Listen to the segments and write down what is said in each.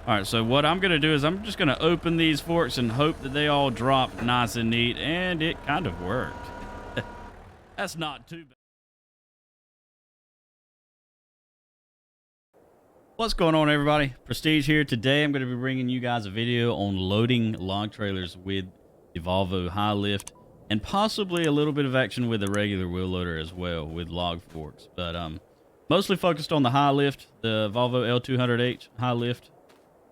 All right, so what I'm going to do is I'm just going to open these forks and hope that they all drop nice and neat, and it kind of worked. That's not too bad. What's going on, everybody? Prestige here. Today I'm going to be bringing you guys a video on loading log trailers with the Volvo high lift, and possibly a little bit of action with a regular wheel loader as well with log forks, but mostly focused on the high lift, the Volvo L200H high lift.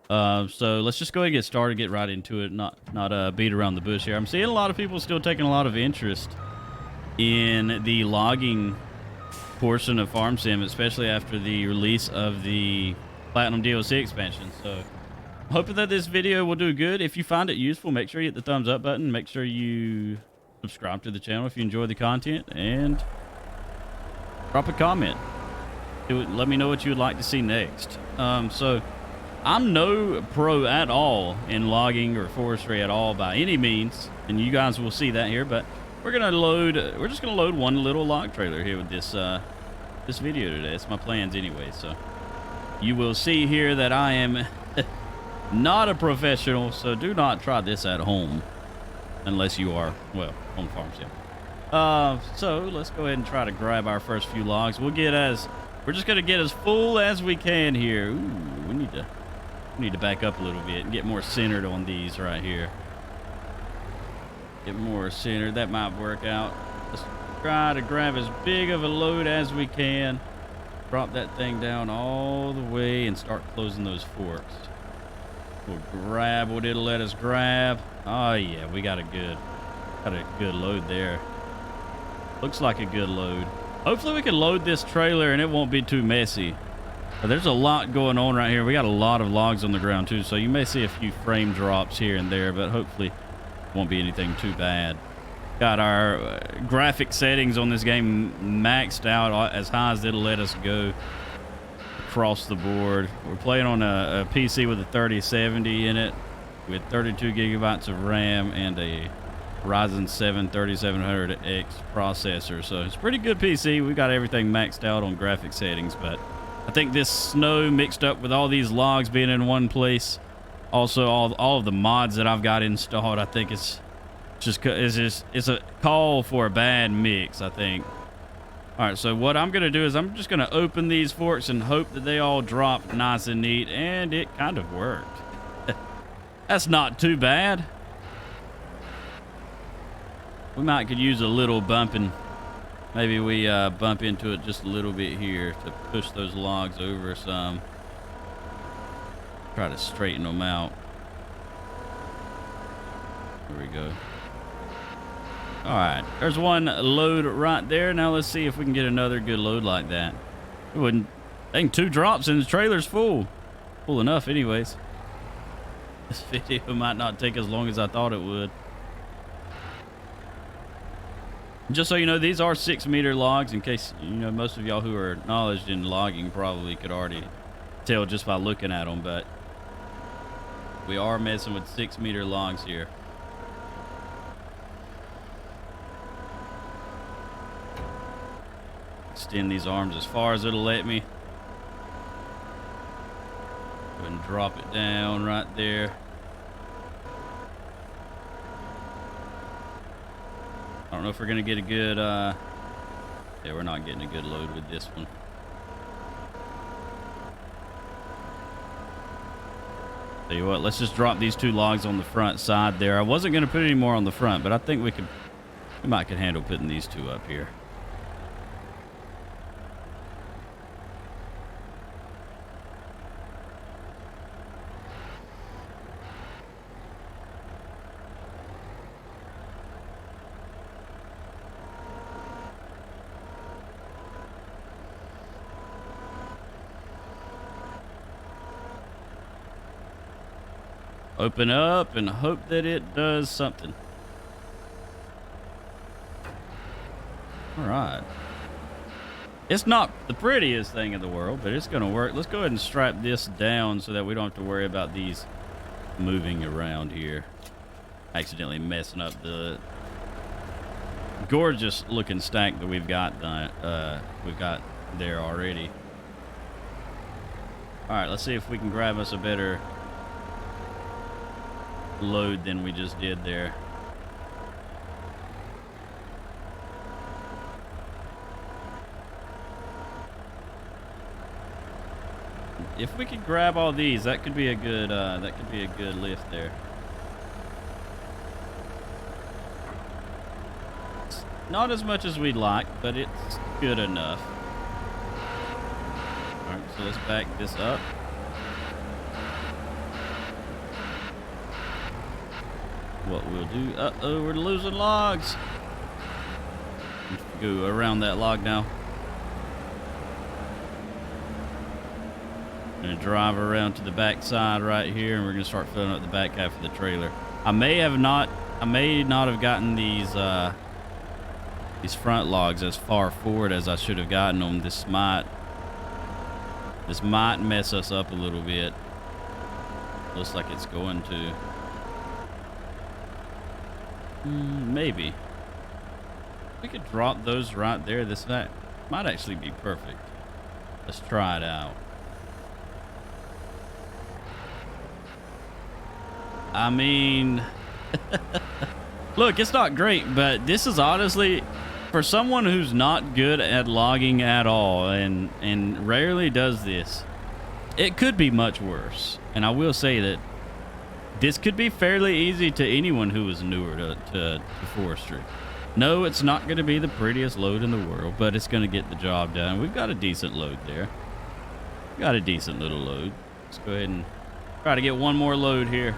So let's just go ahead and get started, get right into it, not beat around the bush here. I'm seeing a lot of people still taking a lot of interest in the logging portion of Farm Sim, especially after the release of the Platinum DLC expansion. So I'm hoping that this video will do good. If you find it useful, make sure you hit the thumbs up button. Make sure you subscribe to the channel if you enjoy the content, and drop a comment. Let me know what you would like to see next. So I'm no pro at all in logging or forestry at all by any means, and you guys will see that here, but we're just gonna load one little log trailer here with this this video today. It's my plans anyway, so you will see here that I am not a professional, so do not try this at home unless you are, well, on Farm Sim. So let's go ahead and try to grab our first few logs. We're just gonna get as full as we can here. Ooh, we need to back up a little bit and get more centered on these right here. Get more centered. That might work out. Let's try to grab as big of a load as we can. Drop that thing down all the way and start closing those forks. We'll grab what it'll let us grab. Oh yeah, we got a good load there. Looks like a good load. Hopefully we can load this trailer and it won't be too messy. There's a lot going on right here. We got a lot of logs on the ground too, so you may see a few frame drops here and there, but hopefully it won't be anything too bad. Got our graphic settings on this game maxed out as high as it'll let us go across the board. We're playing on a PC with a 3070 in it with 32 gigabytes of RAM and a Ryzen 7 3700X processor, so it's a pretty good PC. We got everything maxed out on graphic settings, but I think this snow mixed up with all these logs being in one place, also all of the mods that I've got installed, I think it's a call for a bad mix, I think. All right, so what I'm gonna do is I'm just gonna open these forks and hope that they all drop nice and neat, and it kind of worked. That's not too bad. We might could use a little bumping. Maybe we bump into it just a little bit here to push those logs over some. Try to straighten them out. There we go. All right, there's one load right there. Now let's see if we can get another good load like that. It wouldn't. I think 2 drops and the trailer's full. Full enough anyways. This video might not take as long as I thought it would. Just so you know, these are 6-meter logs, in case, you know, most of y'all who are knowledgeable in logging probably could already tell just by looking at them, but we are messing with 6-meter logs here. Extend these arms as far as it'll let me. Go ahead and drop it down right there. I don't know if we're gonna get a good yeah, we're not getting a good load with this one. Tell you what, let's just drop these 2 logs on the front side there. I wasn't gonna put any more on the front, but I think we might could handle putting these 2 up here. Open up and hope that it does something. All right. It's not the prettiest thing in the world, but it's going to work. Let's go ahead and strap this down so that we don't have to worry about these moving around here. Accidentally messing up the gorgeous looking stack that we've got there already. All right, let's see if we can grab us a better load than we just did there. If we could grab all these, that could be a good lift there. It's not as much as we'd like, but it's good enough. All right, so let's back this up. What we'll do, uh-oh, we're losing logs. Let's go around that log now. Gonna drive around to the back side right here, and we're gonna start filling up the back half of the trailer. I may not have gotten these front logs as far forward as I should have gotten them. This might mess us up a little bit. Looks like it's going to. Maybe. We could drop those right there. This might actually be perfect. Let's try it out. I mean, look, it's not great, but this is honestly, for someone who's not good at logging at all and rarely does this, it could be much worse. And I will say that this could be fairly easy to anyone who is newer to forestry. No, it's not going to be the prettiest load in the world, but it's going to get the job done. We've got a decent load there. We've got a decent little load. Let's go ahead and try to get one more load here.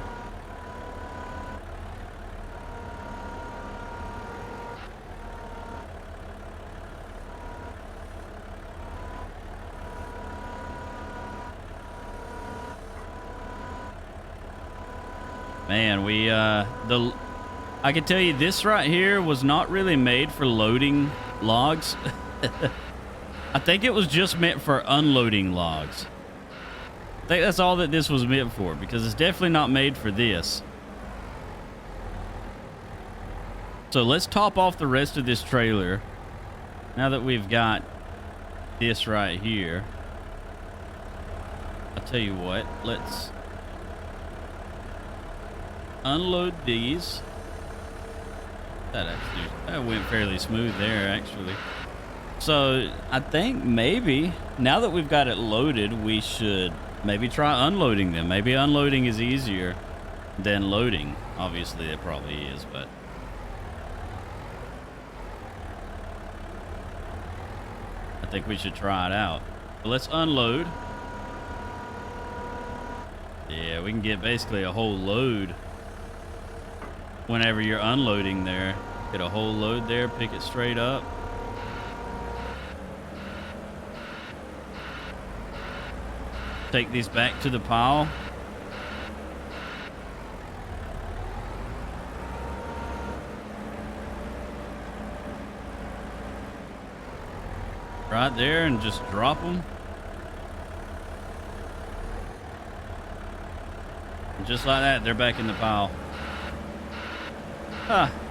Man, I can tell you this right here was not really made for loading logs. I think it was just meant for unloading logs. I think that's all that this was meant for, because it's definitely not made for this. So let's top off the rest of this trailer. Now that we've got this right here, I'll tell you what, let's unload these. That went fairly smooth there, actually. So I think maybe now that we've got it loaded, we should maybe try unloading them. Maybe unloading is easier than loading. Obviously it probably is, but I think we should try it out. But let's unload. Yeah, we can get basically a whole load whenever you're unloading there. Get a whole load there, pick it straight up. Take these back to the pile. Right there, and just drop them. And just like that, they're back in the pile.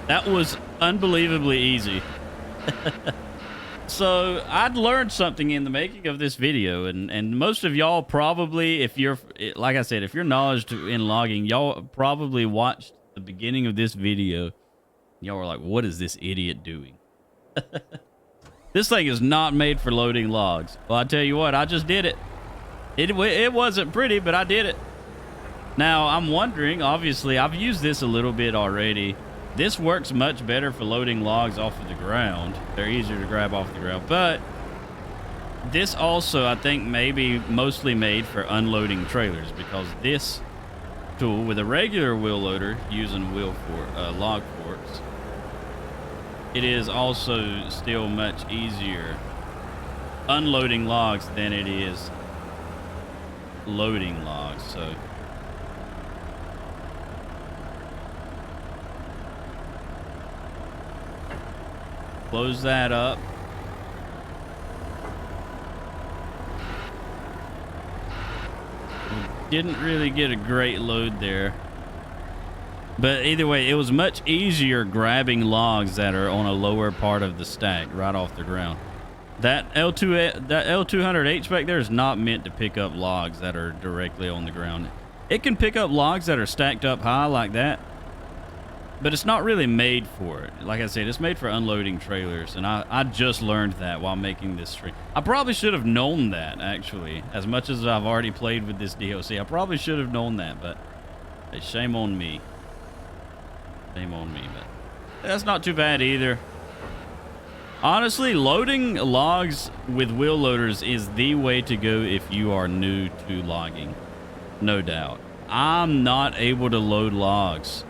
That was unbelievably easy. So I'd learned something in the making of this video, and most of y'all probably, if you're, like I said, if you're knowledgeable in logging, y'all probably watched the beginning of this video. Y'all were like, what is this idiot doing? This thing is not made for loading logs. Well, I tell you what, I just did it. It wasn't pretty, but I did it. Now, I'm wondering, obviously, I've used this a little bit already. This works much better for loading logs off of the ground. They're easier to grab off the ground. But this also, I think, may be mostly made for unloading trailers, because this tool with a regular wheel loader using log forks, it is also still much easier unloading logs than it is loading logs. So close that up. Didn't really get a great load there. But either way, it was much easier grabbing logs that are on a lower part of the stack, right off the ground. That L200H back there is not meant to pick up logs that are directly on the ground. It can pick up logs that are stacked up high like that, but it's not really made for it. Like I said, it's made for unloading trailers, and I just learned that while making this stream. I probably should have known that, actually. As much as I've already played with this DLC, I probably should have known that, but hey, shame on me. Shame on me, but that's not too bad either. Honestly, loading logs with wheel loaders is the way to go if you are new to logging. No doubt. I'm not able to load logs.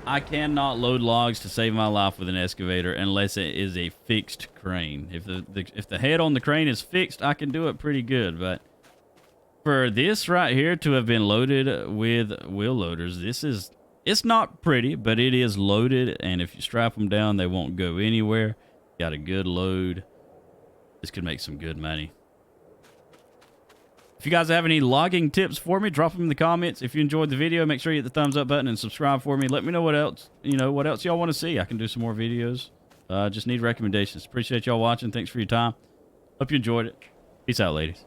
I cannot load logs to save my life with an excavator unless it is a fixed crane. If the head on the crane is fixed, I can do it pretty good. But for this right here to have been loaded with wheel loaders, it's not pretty, but it is loaded. And if you strap them down, they won't go anywhere. Got a good load. This could make some good money. If you guys have any logging tips for me, drop them in the comments. If you enjoyed the video, make sure you hit the thumbs up button and subscribe for me. Let me know what else, what else y'all want to see. I can do some more videos. Just need recommendations. Appreciate y'all watching. Thanks for your time. Hope you enjoyed it. Peace out, ladies.